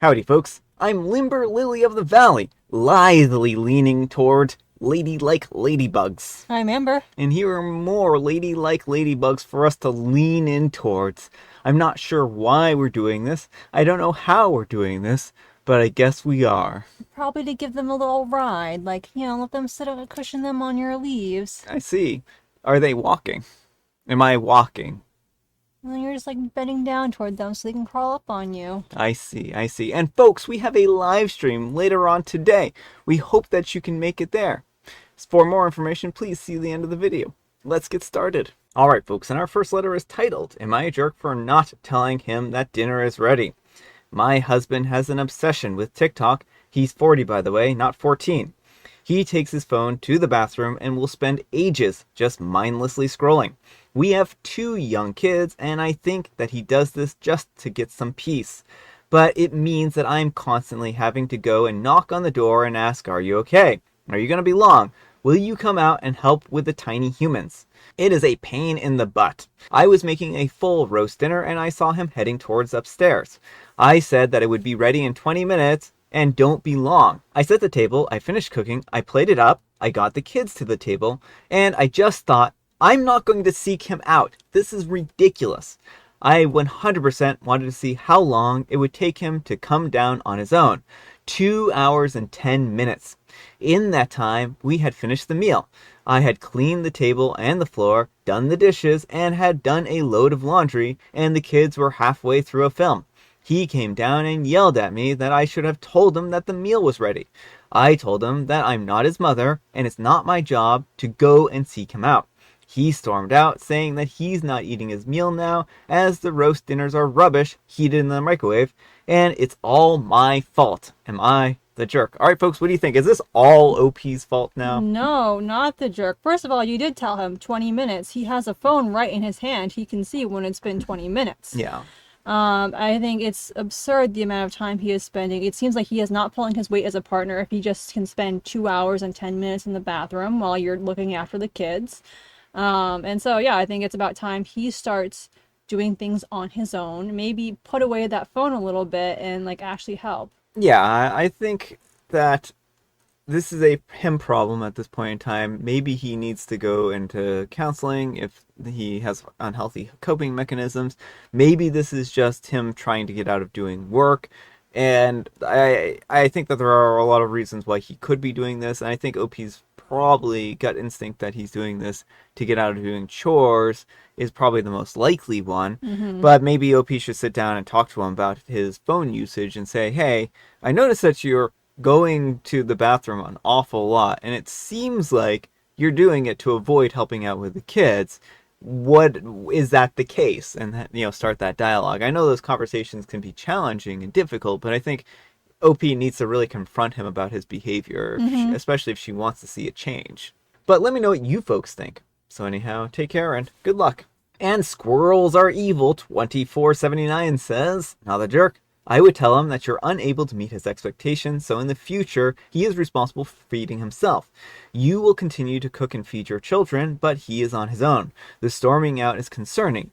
Howdy, folks. I'm Limber Lily of the Valley, lithely leaning toward ladylike ladybugs. I'm Amber. And here are more ladylike ladybugs for us to lean in towards. I'm not sure why we're doing this. I don't know how we're doing this, but I guess we are. Probably to give them a little ride, like, let them sit up and cushion them on your leaves. I see. Are they walking? Am I walking? And you're just like bending down toward them so they can crawl up on you. I see. And folks, we have a live stream later on today. We hope that you can make it there. For more information, please see the end of the video. Let's get started. Alright folks, and our first letter is titled, Am I a jerk for not telling him that dinner is ready? My husband has an obsession with TikTok. He's 40, by the way, not 14. He takes his phone to the bathroom and will spend ages just mindlessly scrolling. We have 2 young kids, and I think that he does this just to get some peace. But it means that I'm constantly having to go and knock on the door and ask, are you okay? Are you going to be long? Will you come out and help with the tiny humans? It is a pain in the butt. I was making a full roast dinner and I saw him heading towards upstairs. I said that it would be ready in 20 minutes and don't be long. I set the table, I finished cooking, I plated up, I got the kids to the table, and I just thought, I'm not going to seek him out. This is ridiculous. I 100% wanted to see how long it would take him to come down on his own. 2 hours and 10 minutes. In that time, we had finished the meal. I had cleaned the table and the floor, done the dishes, and had done a load of laundry, and the kids were halfway through a film. He came down and yelled at me that I should have told him that the meal was ready. I told him that I'm not his mother, and it's not my job to go and seek him out. He stormed out, saying that he's not eating his meal now, as the roast dinners are rubbish, heated in the microwave, and it's all my fault. Am I the jerk? Alright folks, what do you think? Is this all OP's fault now? No, not the jerk. First of all, you did tell him 20 minutes. He has a phone right in his hand. He can see when it's been 20 minutes. Yeah. I think it's absurd the amount of time he is spending. It seems like he is not pulling his weight as a partner if he just can spend 2 hours and 10 minutes in the bathroom while you're looking after the kids. And so, yeah, I think it's about time he starts doing things on his own. Maybe put away that phone a little bit and, like, actually help. Yeah, I think that this is a him problem at this point in time. Maybe he needs to go into counseling if he has unhealthy coping mechanisms. Maybe this is just him trying to get out of doing work. And I think that there are a lot of reasons why he could be doing this. And I think OP's probably gut instinct that he's doing this to get out of doing chores is probably the most likely one. Mm-hmm. But maybe OP should sit down and talk to him about his phone usage and say, hey, I noticed that you're going to the bathroom an awful lot, and it seems like you're doing it to avoid helping out with the kids. What is that the case? And start that dialogue. I know those conversations can be challenging and difficult, but I think OP needs to really confront him about his behavior, especially if she wants to see a change. But let me know what you folks think. So anyhow, take care and good luck. And Squirrels Are Evil 2479 says, not a jerk. I would tell him that you're unable to meet his expectations, so in the future, he is responsible for feeding himself. You will continue to cook and feed your children, but he is on his own. The storming out is concerning.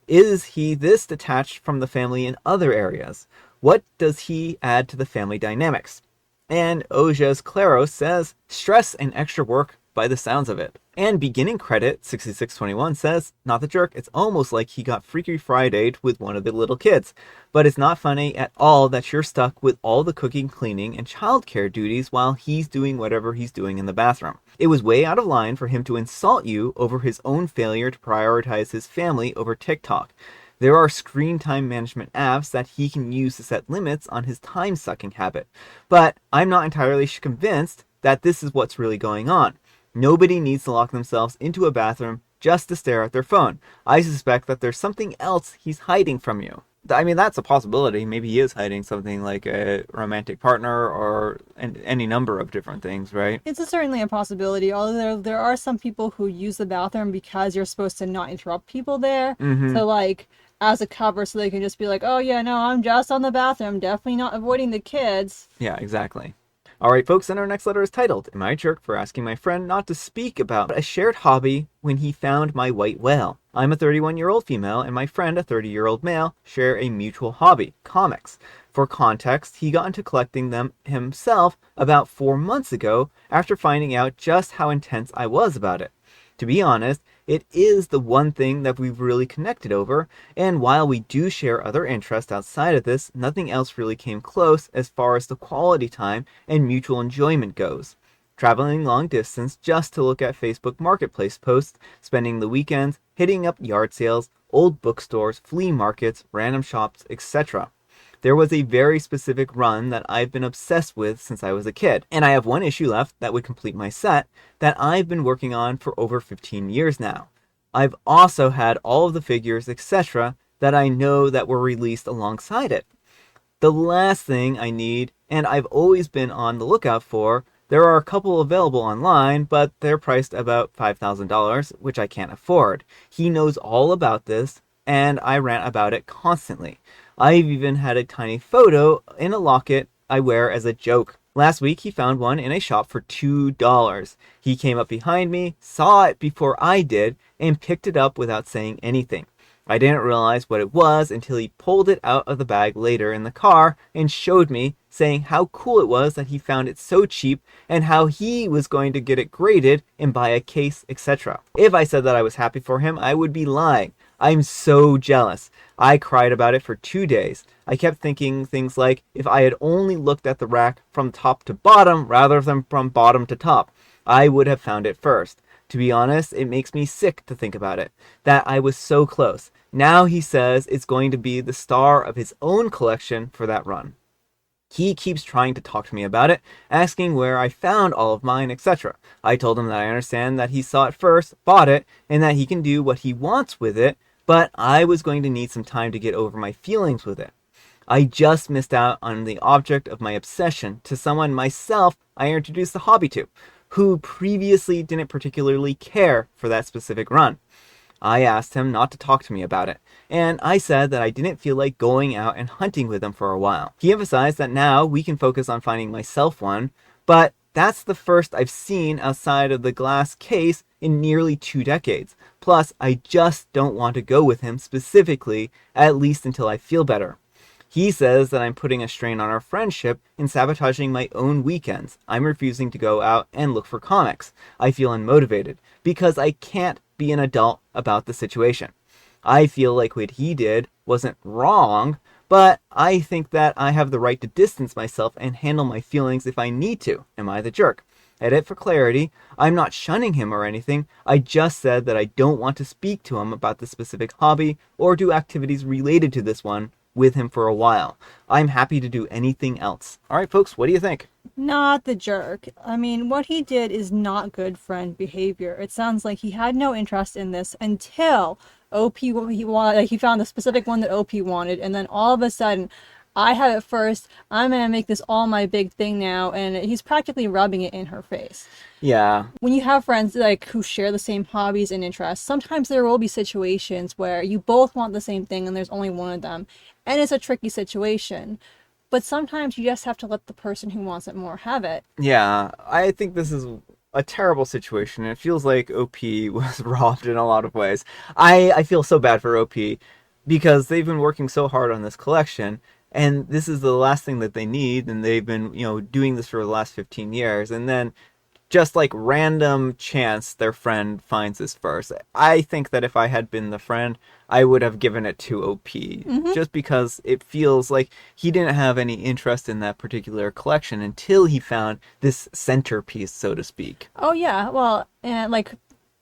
Is he this detached from the family in other areas? What does he add to the family dynamics? And Ojas Claros says, stress and extra work by the sounds of it. And Beginning Credit 6621 says, not the jerk, it's almost like he got Freaky Friday'd with one of the little kids. But it's not funny at all that you're stuck with all the cooking, cleaning, and childcare duties while he's doing whatever he's doing in the bathroom. It was way out of line for him to insult you over his own failure to prioritize his family over TikTok. There are screen time management apps that he can use to set limits on his time-sucking habit. But I'm not entirely convinced that this is what's really going on. Nobody needs to lock themselves into a bathroom just to stare at their phone. I suspect that there's something else he's hiding from you. I mean, that's a possibility. Maybe he is hiding something like a romantic partner or any number of different things, right? It's certainly a possibility, although there are some people who use the bathroom because you're supposed to not interrupt people there. Mm-hmm. So, like, as a cover, so they can just be like, oh, yeah, no, I'm just on the bathroom, definitely not avoiding the kids. Yeah, exactly. Alright folks, and our next letter is titled, Am I a jerk for asking my friend not to speak about a shared hobby when he found my white whale? I'm a 31-year-old female, and my friend, a 30-year-old male, share a mutual hobby, comics. For context, he got into collecting them himself about 4 months ago after finding out just how intense I was about it. To be honest, it is the one thing that we've really connected over, and while we do share other interests outside of this, nothing else really came close as far as the quality time and mutual enjoyment goes. Traveling long distance just to look at Facebook Marketplace posts, spending the weekends, hitting up yard sales, old bookstores, flea markets, random shops, etc. There was a very specific run that I've been obsessed with since I was a kid, and I have one issue left that would complete my set that I've been working on for over 15 years now. I've also had all of the figures, etc., that I know that were released alongside it. The last thing I need, and I've always been on the lookout for, there are a couple available online, but they're priced about $5,000, which I can't afford. He knows all about this, and I rant about it constantly. I've even had a tiny photo in a locket I wear as a joke. Last week he found one in a shop for $2. He came up behind me, saw it before I did, and picked it up without saying anything. I didn't realize what it was until he pulled it out of the bag later in the car and showed me, saying how cool it was that he found it so cheap and how he was going to get it graded and buy a case, etc. If I said that I was happy for him, I would be lying. I'm so jealous. I cried about it for 2 days. I kept thinking things like, if I had only looked at the rack from top to bottom rather than from bottom to top, I would have found it first. To be honest, it makes me sick to think about it, that I was so close. Now he says it's going to be the star of his own collection for that run. He keeps trying to talk to me about it, asking where I found all of mine, etc. I told him that I understand that he saw it first, bought it, and that he can do what he wants with it, but I was going to need some time to get over my feelings with it. I just missed out on the object of my obsession to someone myself I introduced the hobby to, who previously didn't particularly care for that specific run. I asked him not to talk to me about it, and I said that I didn't feel like going out and hunting with him for a while. He emphasized that now we can focus on finding myself one, but that's the first I've seen outside of the glass case in nearly 2 decades. Plus, I just don't want to go with him specifically, at least until I feel better. He says that I'm putting a strain on our friendship and sabotaging my own weekends. I'm refusing to go out and look for comics. I feel unmotivated because I can't be an adult about the situation. I feel like what he did wasn't wrong, but I think that I have the right to distance myself and handle my feelings if I need to. Am I the jerk? Edit for clarity, I'm not shunning him or anything. I just said that I don't want to speak to him about the specific hobby or do activities related to this one with him for a while. I'm happy to do anything else. All right, folks, what do you think? Not the jerk. I mean, what he did is not good friend behavior. It sounds like he had no interest in this until OP he wanted. Like he found the specific one that OP wanted, and then all of a sudden, I have it first. I'm gonna make this all my big thing now, and he's practically rubbing it in her face. Yeah. When you have friends like who share the same hobbies and interests, sometimes there will be situations where you both want the same thing and there's only one of them, and it's a tricky situation. But sometimes you just have to let the person who wants it more have it. Yeah, I think this is a terrible situation, and it feels like OP was robbed in a lot of ways. I feel so bad for OP because they've been working so hard on this collection, and this is the last thing that they need, and they've been, doing this for the last 15 years, and then just like random chance their friend finds this first. I think that if I had been the friend, I would have given it to OP, just because it feels like he didn't have any interest in that particular collection until he found this centerpiece, so to speak. Oh yeah, well, and like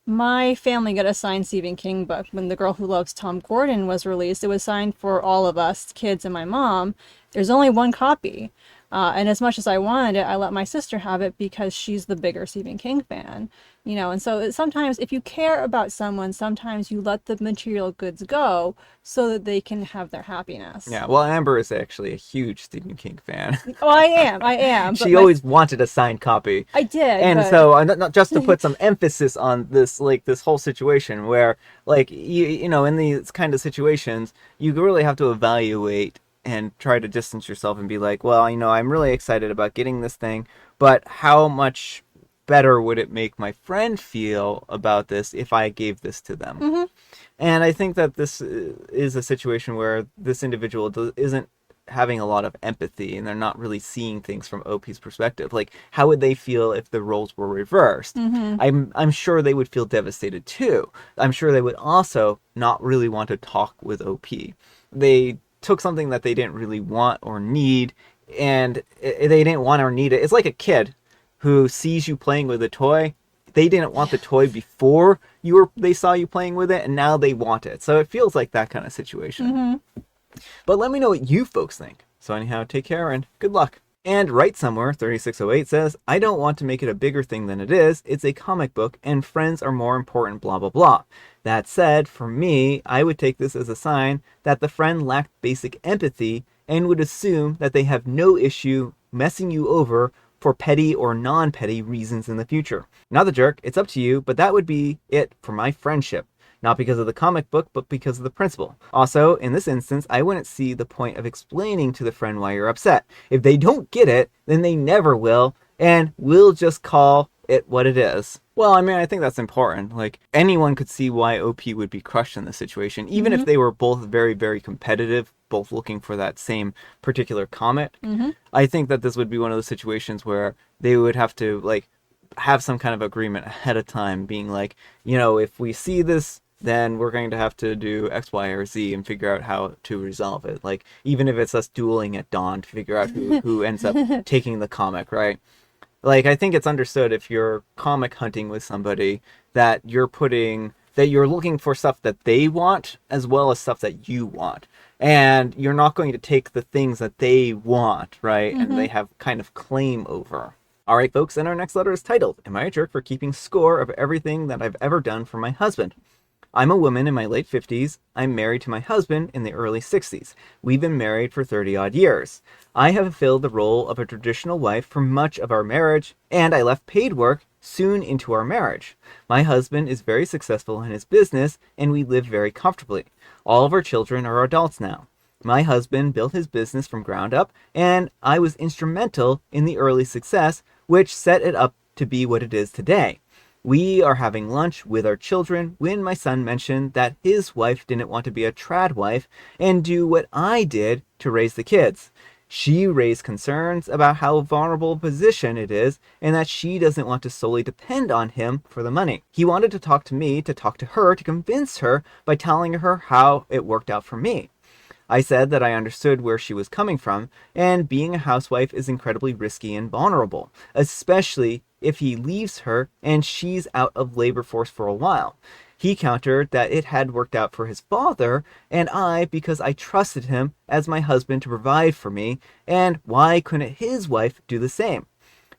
my family got a signed Stephen King book when The Girl Who Loves Tom Gordon was released. It was signed for all of us kids and my mom. There's only one copy. And as much as I wanted it, I let my sister have it because she's the bigger Stephen King fan, and so sometimes if you care about someone, sometimes you let the material goods go so that they can have their happiness. Yeah, well, Amber is actually a huge Stephen King fan. Oh, I am. She always wanted a signed copy. I did. And so, not just to put some emphasis on this, like, this whole situation where, like, in these kind of situations, you really have to evaluate and try to distance yourself and be like, well, I'm really excited about getting this thing, but how much better would it make my friend feel about this if I gave this to them? And I think that this is a situation where this individual isn't having a lot of empathy and they're not really seeing things from OP's perspective. Like, how would they feel if the roles were reversed? Mm-hmm. I'm sure they would feel devastated too. I'm sure they would also not really want to talk with OP. They took something that they didn't really want or need, and they didn't want or need it. It's like a kid who sees you playing with a toy. They didn't want the toy before they saw you playing with it, and now they want it. So it feels like that kind of situation. Mm-hmm. But let me know what you folks think. So anyhow, take care and good luck. And Right Somewhere 3608 says, I don't want to make it a bigger thing than it is. It's a comic book and friends are more important, blah, blah, blah. That said, for me, I would take this as a sign that the friend lacked basic empathy and would assume that they have no issue messing you over for petty or non-petty reasons in the future. Not the jerk, it's up to you, but that would be it for my friendship. Not because of the comic book, but because of the principle. Also, in this instance, I wouldn't see the point of explaining to the friend why you're upset. If they don't get it, then they never will, and we'll just call it what it is. Well, I mean, I think that's important. Like, anyone could see why OP would be crushed in this situation, even if Mm-hmm. they were both very, very competitive, both looking for that same particular comic. Mm-hmm. I think that this would be one of those situations where they would have to, like, have some kind of agreement ahead of time, being like, if we see this, then we're going to have to do X, Y, or Z and figure out how to resolve it. Like, even if it's us dueling at dawn to figure out who ends up taking the comic, right? Like, I think it's understood if you're comic hunting with somebody that you're looking for stuff that they want as well as stuff that you want. And you're not going to take the things that they want, right? And Mm-hmm. they have kind of claim over. All right, folks, and our next letter is titled, Am I a Jerk for Keeping Score of Everything That I've Ever Done for My Husband? I'm a woman in my late 50s. I'm married to my husband in the early 60s. We've been married for 30 odd years. I have fulfilled the role of a traditional wife for much of our marriage, and I left paid work soon into our marriage. My husband is very successful in his business, and we live very comfortably. All of our children are adults now. My husband built his business from ground up, and I was instrumental in the early success, which set it up to be what it is today. We are having lunch with our children when my son mentioned that his wife didn't want to be a trad wife and do what I did to raise the kids. She raised concerns about how vulnerable a position it is and that she doesn't want to solely depend on him for the money. He wanted to talk to me to talk to her to convince her by telling her how it worked out for me. I said that I understood where she was coming from, and being a housewife is incredibly risky and vulnerable, especially if he leaves her and she's out of labor force for a while. He countered that it had worked out for his father and I because I trusted him as my husband to provide for me, and why couldn't his wife do the same?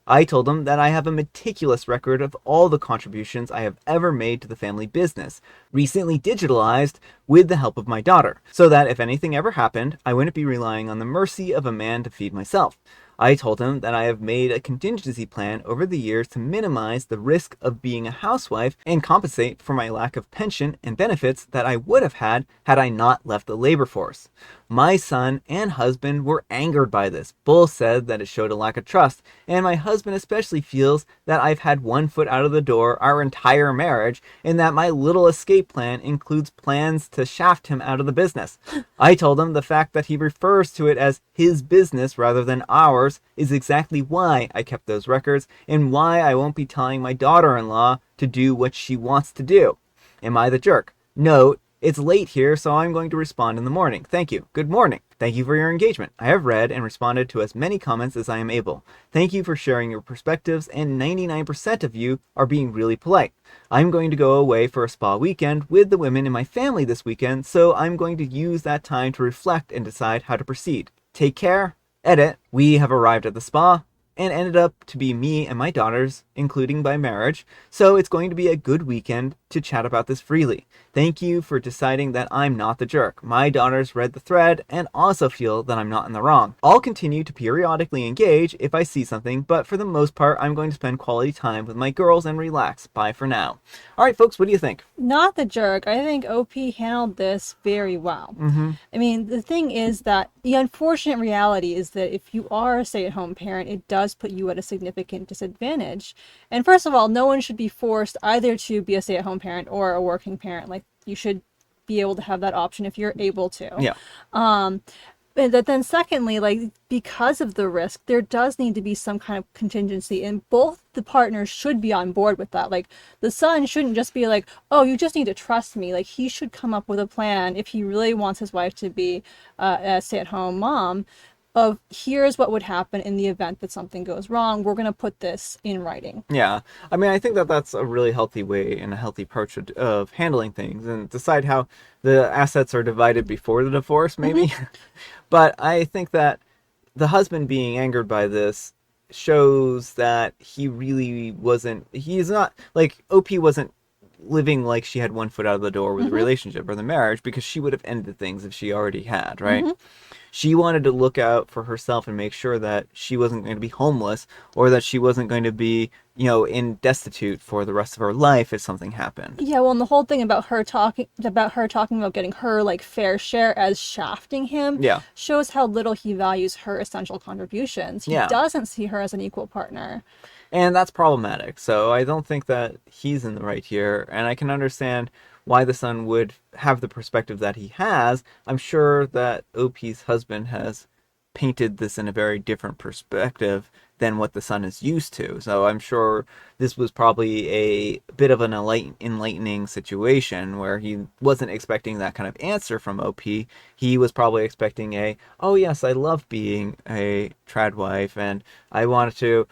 I told him that I have a meticulous record of all the contributions I have ever made to the family business, recently digitalized with the help of my daughter, so that if anything ever happened, I wouldn't be relying on the mercy of a man to feed myself. I told him that I have made a contingency plan over the years to minimize the risk of being a housewife and compensate for my lack of pension and benefits that I would have had I not left the labor force. My son and husband were angered by this. Both said that it showed a lack of trust, and my husband especially feels that I've had one foot out of the door our entire marriage, and that my little escape plan includes plans to shaft him out of the business. I told him the fact that he refers to it as his business rather than ours is exactly why I kept those records, and why I won't be telling my daughter-in-law to do what she wants to do. Am I the jerk? Note, it's late here, so I'm going to respond in the morning. Thank you. Good morning. Thank you for your engagement. I have read and responded to as many comments as I am able. Thank you for sharing your perspectives, and 99% of you are being really polite. I'm going to go away for a spa weekend with the women in my family this weekend, so I'm going to use that time to reflect and decide how to proceed. Take care. Edit. We have arrived at the spa and ended up to be me and my daughters, including by marriage, so it's going to be a good weekend to chat about this freely. Thank you for deciding that I'm not the jerk. My daughters read the thread and also feel that I'm not in the wrong. I'll continue to periodically engage if I see something, but for the most part, I'm going to spend quality time with my girls and relax. Bye for now. All right, folks, what do you think? Not the jerk. I think OP handled this very well. Mm-hmm. I mean, the thing is that the unfortunate reality is that if you are a stay-at-home parent, it does put you at a significant disadvantage. And first of all, no one should be forced either to be a stay-at-home parent or a working parent. Like, you should be able to have that option if you're able to. Yeah. But then secondly, like because of the risk, there does need to be some kind of contingency, and both the partners should be on board with that. Like the son shouldn't just be like, "Oh, you just need to trust me." Like he should come up with a plan if he really wants his wife to be a stay-at-home mom. Of here's what would happen in the event that something goes wrong. We're gonna put this in writing. Yeah, I mean, I think that that's a really healthy way and a healthy approach of handling things, and decide how the assets are divided before the divorce, Mm-hmm. maybe. But I think that the husband being angered by this shows that he really wasn't. He's not like OP wasn't living like she had one foot out of the door with the Mm-hmm. relationship or the marriage, because she would have ended things if she already had, right? Mm-hmm. She wanted to look out for herself and make sure that she wasn't going to be homeless, or that she wasn't going to be, in destitute for the rest of her life if something happened. Yeah, well, and the whole thing about her talking about getting her like fair share as shafting him Yeah. shows how little he values her essential contributions. He Yeah. doesn't see her as an equal partner. And that's problematic. So I don't think that he's in the right here, and I can understand why the son would have the perspective that he has. I'm sure that OP's husband has painted this in a very different perspective than what the son is used to. So I'm sure this was probably a bit of an enlightening situation where he wasn't expecting that kind of answer from OP. He was probably expecting oh yes, I love being a trad wife, and I wanted to,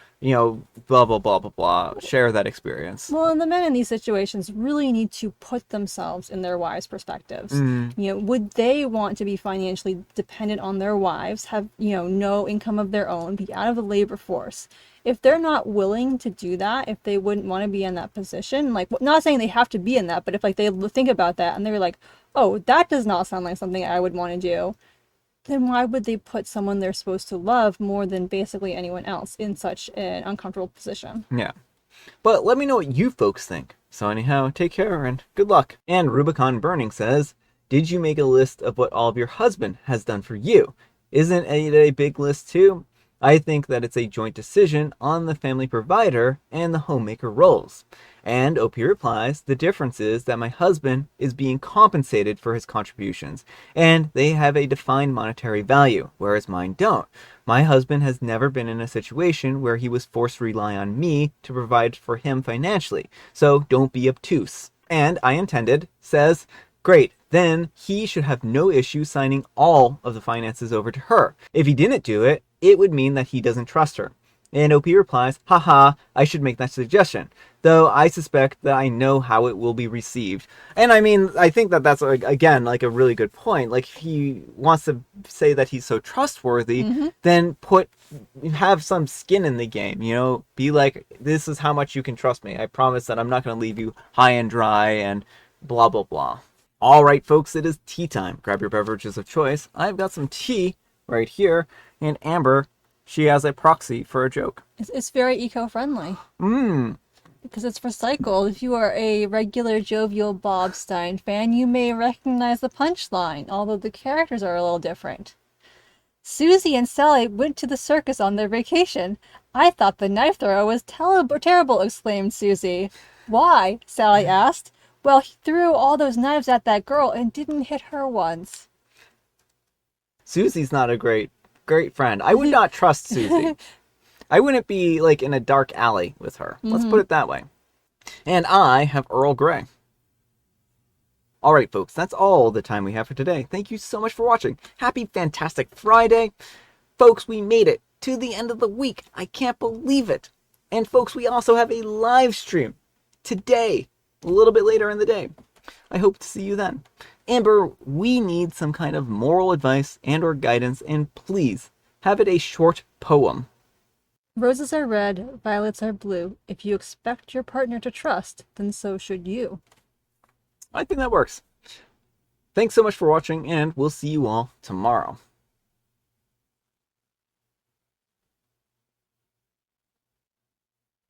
blah, blah, blah, blah, blah, share that experience. Well, and the men in these situations really need to put themselves in their wives' perspectives. Mm, Would they want to be financially dependent on their wives, have, no income of their own, be out of the labor force? If they're not willing to do that, if they wouldn't want to be in that position, like, not saying they have to be in that, but if like they think about that and they're like, oh, that does not sound like something I would want to do, then why would they put someone they're supposed to love more than basically anyone else in such an uncomfortable position? yeah. But let me know what you folks think. So anyhow, take care and good luck. And Rubicon Burning says, did you make a list of what all of your husband has done for you? Isn't it a big list too? I think that it's a joint decision on the family provider and the homemaker roles. And OP replies, the difference is that my husband is being compensated for his contributions, and they have a defined monetary value, whereas mine don't. My husband has never been in a situation where he was forced to rely on me to provide for him financially, so don't be obtuse. And I intended, says, great, then he should have no issue signing all of the finances over to her. If he didn't do it, it would mean that he doesn't trust her. And OP replies, haha, I should make that suggestion, though I suspect that I know how it will be received. And I mean, I think that that's, again, like a really good point. Like, if he wants to say that he's so trustworthy, Mm-hmm. then have some skin in the game, be like, this is how much you can trust me. I promise that I'm not going to leave you high and dry and blah, blah, blah. All right, folks, it is tea time. Grab your beverages of choice. I've got some tea right here, and Amber, she has a proxy for a joke. It's very eco-friendly Mmm. because it's recycled. If you are a regular jovial Bob Stein fan, you may recognize the punchline, although the characters are a little different. Susie and Sally went to the circus on their vacation. I thought the knife thrower was terrible, exclaimed Susie. Why? Sally asked. Well, he threw all those knives at that girl and didn't hit her once. Susie's not a great friend. I would not trust Susie. I wouldn't be like in a dark alley with her. Let's put it that way. And I have Earl Grey. All right, folks, that's all the time we have for today. Thank you so much for watching. Happy Fantastic Friday. Folks, we made it to the end of the week. I can't believe it. And folks, we also have a live stream today, a little bit later in the day. I hope to see you then. Amber, we need some kind of moral advice and or guidance, and please have it a short poem. Roses are red, violets are blue. If you expect your partner to trust, then so should you. I think that works. Thanks so much for watching, and we'll see you all tomorrow.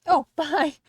Oh, bye.